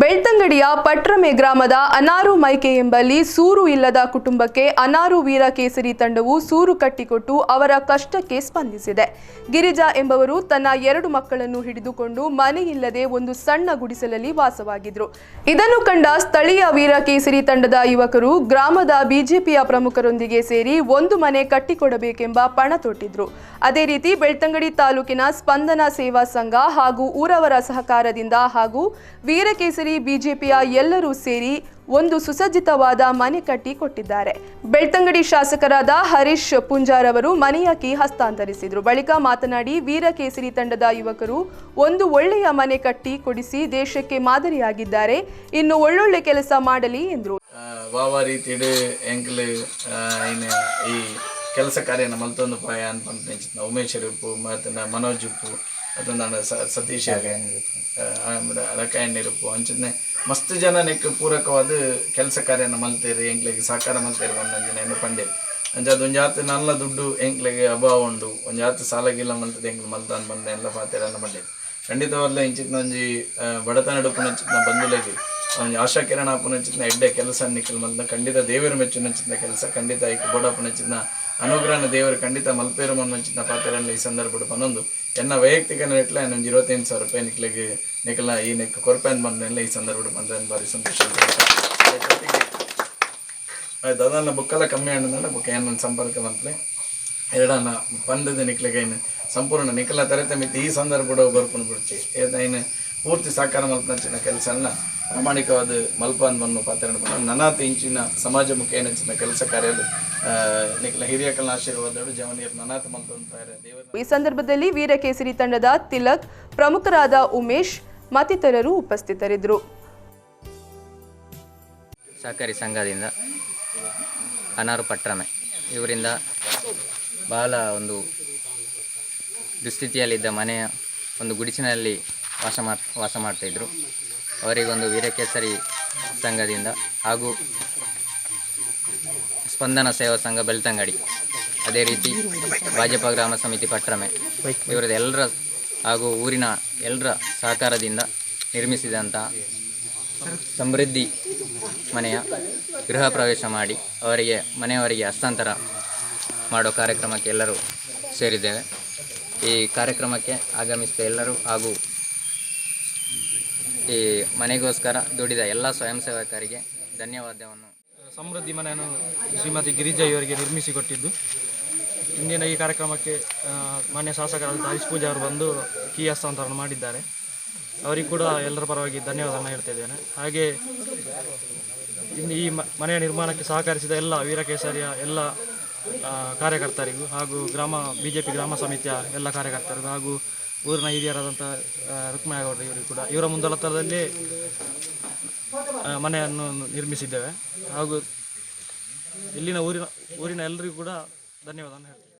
ಬೆಳ್ತಂಗಡಿಯ ಪಟ್ರಮೆ ಗ್ರಾಮದ ಅನಾರು ಮೈಕೆ ಎಂಬಲ್ಲಿ ಸೂರು ಇಲ್ಲದ ಕುಟುಂಬಕ್ಕೆ ಅನಾರು ವೀರ ಕೇಸರಿ ತಂಡವು ಸೂರು ಕಟ್ಟಿಕೊಟ್ಟು ಅವರ ಕಷ್ಟಕ್ಕೆ ಸ್ಪಂದಿಸಿದೆ. ಗಿರಿಜಾ ಎಂಬವರು ತನ್ನ 2 ಮಕ್ಕಳನ್ನು ಹಿಡಿದುಕೊಂಡು ಮನೆಯಿಲ್ಲದೆ ಒಂದು ಸಣ್ಣ ಗುಡಿಸಲಲ್ಲಿ ವಾಸವಾಗಿದ್ರು. ಇದನ್ನು ಕಂಡ ಸ್ಥಳೀಯ ವೀರ ಕೇಸರಿ ತಂಡದ ಯುವಕರು ಗ್ರಾಮದ ಬಿಜೆಪಿಯ ಪ್ರಮುಖರೊಂದಿಗೆ ಸೇರಿ ಒಂದು ಮನೆ ಕಟ್ಟಿಕೊಡಬೇಕೆಂಬ ಪಣ ತೊಟ್ಟಿದ್ರು. ಅದೇ ರೀತಿ ಬೆಳ್ತಂಗಡಿ ತಾಲೂಕಿನ ಸ್ಪಂದನ ಸೇವಾ ಸಂಘ ಹಾಗೂ ಊರವರ ಸಹಕಾರದಿಂದ ಹಾಗೂ ವೀರ ಕೇಸರಿ ಬಿಜೆಪಿಯ ಎಲ್ಲರೂ ಸೇರಿ ಒಂದು ಸುಸಜ್ಜಿತವಾದ ಮನೆ ಕಟ್ಟಿ ಕೊಟ್ಟಿದ್ದಾರೆ. ಬೆಳ್ತಂಗಡಿ ಶಾಸಕರಾದ ಹರೀಶ್ ಪುಂಜಾರ್ ಅವರು ಮನೆಯ ಕೀ ಹಸ್ತಾಂತರಿಸಿದರು. ಬಳಿಕ ಮಾತನಾಡಿ ವೀರ ಕೇಸರಿ ತಂಡದ ಯುವಕರು ಒಂದು ಒಳ್ಳೆಯ ಮನೆ ಕಟ್ಟಿ ಕೊಡಿಸಿ ದೇಶಕ್ಕೆ ಮಾದರಿಯಾಗಿದ್ದಾರೆ. ಇನ್ನು ಒಳ್ಳೊಳ್ಳೆ ಕೆಲಸ ಮಾಡಲಿ ಎಂದರು. ಈ ಕೆಲಸ ಕಾರ್ಯನ ಮಲ್ತೊಂದು ಪಾಯ ಅನ್ಪಂತ ಉಮೇಶ್ ಉಪ್ಪು ಮತ್ತು ಮನೋಜ್ ಉಪ್ಪು ಮತ್ತು ನಾನು ಸತೀಶ್ ರಕಾಯಣ್ಣ ಉಪ್ಪು ಅಂಚನೆ ಮಸ್ತ್ ಜನ ನೆಕ್ ಪೂರಕವಾದ ಕೆಲಸ ಕಾರ್ಯನ ಮಲ್ತೇರಿ ಎಂಕ್ಲೆಗೆ ಸಹಕಾರ ಮಲ್ತೇರಿ ಒಂದೊಂದಿನ ಪಂಡೇರಿ ಅಂಚದು ಒಂಜಾತು ನಲ್ಲ ದುಡ್ಡು ಎಂಕ್ಲೆಗೆ ಅಭಾವ ಉಂಡು ಒಂಜಾತು ಸಾಲಗಿಲ್ಲ ಮಲ್ತದೆ ಎಂಕ್ಲು ಮಲ್ತಾನ್ ಬಂದ ಎಲ್ಲ ಪಾತೇರಿ ಎಲ್ಲ ಪಂಡೇರಿ ಖಂಡಿತವಾಗ್ಲ ಇಂಚಿನ ಒಂಜಿ ಬಡತನ ನಡುಪುನಂಚಿನ ಬಂಧುಲೆಗೆ ಒಂದು ಆಶಾ ಕಿರಣ ಅಪ್ಪನಂಚಿನ ಎಡ್ಡೆ ಕೆಲಸ ನಿಕ್ಕಲು ಮಲ್ದ ಖಂಡಿತ ದೇವರು ಮೆಚ್ಚುನಂಚಿನ ಕೆಲಸ ಖಂಡಿತ ಈ ಬೋಡಪ್ಪನಂಚಿನ ಅನುಗ್ರಹನ ದೇವರು ಖಂಡಿತ ಮಲ್ಪೇರು ಮನ್ನಂಚಿನ ಪಾತ್ರೆಲ್ಲ ಈ ಸಂದರ್ಭ ಪನ್ನೊಂದು ಎನ್ನ ವೈಯಕ್ತಿಕ ನೆಟ್ಲ ಒಂದು 25,000 ರೂಪಾಯಿ ನಿಕ್ಲಿಗೆ ನಿಖಲ ಈ ನೆಕ್ ಕೊರಪೆಂದು ಬಂದೆಲ್ಲ ಈ ಸಂದರ್ಭ ಬಂದ್ರೆ ಭಾರಿ ಸಂತೋಷ. ಅದನ್ನ ಬುಕ್ಕೆಲ್ಲ ಕಮ್ಮಿ ಹಣ್ಣು ಬುಕ್ ಏನು ಸಂಪರ್ಕ ಬಂತಲೆ ಎರಡನ್ನ ಬಂದದ ನಿಕ್ಲಿಗೆ ಏನು ಸಂಪೂರ್ಣ ನಿಖಲ ತರತೆ ಮಿತಿ ಈ ಸಂದರ್ಭ ಬರ್ಕೊಂಡು ಬಿಡ್ತಿ ಏನು ಪೂರ್ತಿ ಸಾಕಾರ ಮಲ್ಪನಂಚಿನ ಕೆಲಸ ಎಲ್ಲ ಪ್ರಾಮಾಣಿಕವಾದ ಮಲ್ಪನ್ನು ಪಾತ್ರ ನನಾತ ಇಂಚಿನ ಸಮಾಜಮುಖಿ ಏನಂಚಿನ ಕೆಲಸ ಕಾರ್ಯಗಳು ನಿಖಲ ಹಿರಿಯಕಲ್ನ ಆಶೀರ್ವಾದಗಳು ಜವನಿಯರು ನನಾತ ಮಲ್ಪಂತಾರೆ ದೇವರು. ಈ ಸಂದರ್ಭದಲ್ಲಿ ವೀರ ಕೇಸರಿ ತಂಡದ ತಿಲಕ್, ಪ್ರಮುಖರಾದ ಉಮೇಶ್ ಮತ್ತಿತರರು ಉಪಸ್ಥಿತರಿದ್ದರು. ಸಹಕಾರಿ ಸಂಘದಿಂದ ಅನಾರು ಪಟ್ರಮೆ ಇವರಿಂದ ಬಹಳ ಒಂದು ದುಸ್ಥಿತಿಯಲ್ಲಿದ್ದ ಮನೆಯ ಒಂದು ಗುಡಿಸಿನಲ್ಲಿ ವಾಸ ಮಾಡ್ತಾಯಿದ್ರು. ಅವರಿಗೊಂದು ವೀರಕೇಸರಿ ಸಂಘದಿಂದ ಹಾಗೂ ಸ್ಪಂದನ ಸೇವಾ ಸಂಘ ಬೆಳ್ತಂಗಡಿ, ಅದೇ ರೀತಿ ಭಾಜಪ ಗ್ರಾಮ ಸಮಿತಿ ಪಟ್ರಮೆ ಇವರದ್ದು ಎಲ್ಲರ ಹಾಗೂ ಊರಿನ ಎಲ್ಲರ ಸಹಕಾರದಿಂದ ನಿರ್ಮಿಸಿದಂತಹ ಸಮೃದ್ಧಿ ಮನೆಯ ಗೃಹ ಪ್ರವೇಶ ಮಾಡಿ ಮನೆಯವರಿಗೆ ಹಸ್ತಾಂತರ ಮಾಡೋ ಕಾರ್ಯಕ್ರಮಕ್ಕೆ ಎಲ್ಲರೂ ಸೇರಿದ್ದೇವೆ. ಈ ಕಾರ್ಯಕ್ರಮಕ್ಕೆ ಆಗಮಿಸಿದ ಎಲ್ಲರೂ ಹಾಗೂ ಈ ಮನೆಗೋಸ್ಕರ ದುಡಿದ ಎಲ್ಲ ಸ್ವಯಂ ಸೇವಕರಿಗೆ ಧನ್ಯವಾದವನ್ನು. ಸಮೃದ್ಧಿ ಮನೆಯನ್ನು ಶ್ರೀಮತಿ ಗಿರಿಜಾ ಇವರಿಗೆ ನಿರ್ಮಿಸಿಕೊಟ್ಟಿದ್ದು ಇಂದಿನ ಈ ಕಾರ್ಯಕ್ರಮಕ್ಕೆ ಮಾನ್ಯ ಶಾಸಕರಾದ ಹರೀಶ್ ಪೂಜಾ ಅವರು ಬಂದು ಕೀ ಹಸ್ತಾಂತರವನ್ನು ಮಾಡಿದ್ದಾರೆ. ಅವರಿಗೂ ಕೂಡ ಎಲ್ಲರ ಪರವಾಗಿ ಧನ್ಯವಾದವನ್ನು ಹೇಳ್ತಿದ್ದೇನೆ. ಹಾಗೆ ಇನ್ನು ಈ ಮನೆಯ ನಿರ್ಮಾಣಕ್ಕೆ ಸಹಕರಿಸಿದ ಎಲ್ಲ ವೀರಕೇಸರಿಯ ಎಲ್ಲ ಕಾರ್ಯಕರ್ತರಿಗೂ ಹಾಗೂ ಬಿಜೆಪಿ ಗ್ರಾಮ ಸಮಿತಿಯ ಎಲ್ಲ ಕಾರ್ಯಕರ್ತರಿಗೂ ಹಾಗೂ ಊರಿನ ಹಿರಿಯರಾದಂಥ ರುಕ್ಮಯ್ಯಗೌಡರು ಇವರಿಗೂ ಕೂಡ ಇವರ ಮುಂದಾಳತ್ವದಲ್ಲಿ ಮನೆಯನ್ನು ನಿರ್ಮಿಸಿದ್ದೇವೆ. ಹಾಗೂ ಇಲ್ಲಿನ ಊರಿನ ಎಲ್ಲರಿಗೂ ಕೂಡ ಧನ್ಯವಾದವನ್ನು ಹೇಳ್ತೇವೆ.